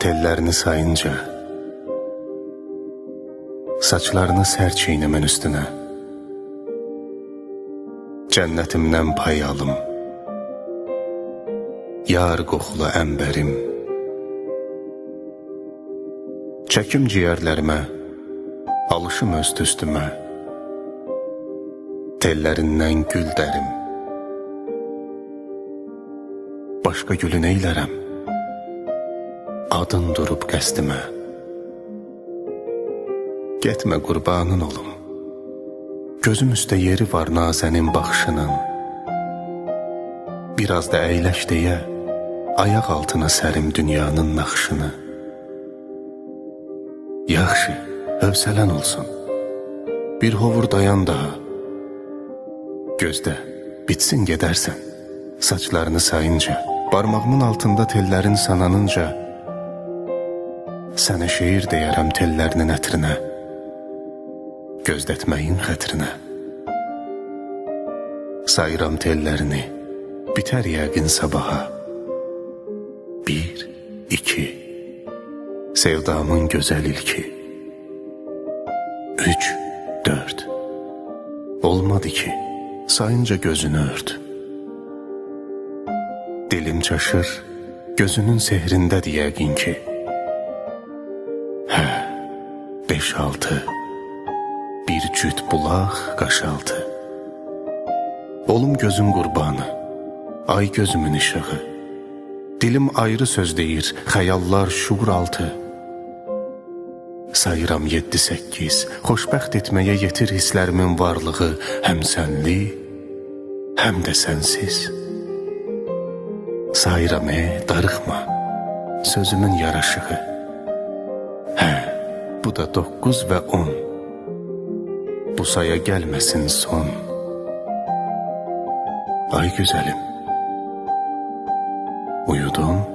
tellerini sayınca, saçlarını ser çiğnemen üstüne, cennetimden pay alım, yar qoxulu əmbərim. Çəkim ciyərlərimə, alışım öz üstümə, tellərindən gül dərim. Başqa gülü neylərəm, adın durub qəsdimə. Getmə qurbanın olum, gözüm üstə yeri var nazənin baxışının. Biraz da əyləş deyə, ayaq altına sərim dünyanın naxışını. Yaxşı, hövsələn olsun, bir hovur dayan daha. Gözdə, bitsin gedərsən, saçlarını sayınca, barmağımın altında tellərin sananınca, sənə şeir deyərəm tellərinin ətrinə, gözdətməyin xətrinə. Sayıram tellərini, bitər yəqin sabaha. 1, 2, sevdamın gözəl ilki. 3, 4, olmadı ki, sayınca gözünü ört. Dilim çaşır, gözünün sehrindədir yəqin ki. 5, 6, bir cüt bulaq qaşaltı. Olum gözün qurbanı, ay gözümün işığı. Dilim ayrı söz deyir, xəyallar şuur altı. Sayıram 7-8, xoşbəxt etməyə yetir hisslərimin varlığı, həm sənli, həm də sənsiz. Sayıram darıxma, sözümün yaraşığı. Bu da 9 və 10, bu saya gəlməsin son. Ay güzəlim, uyudun?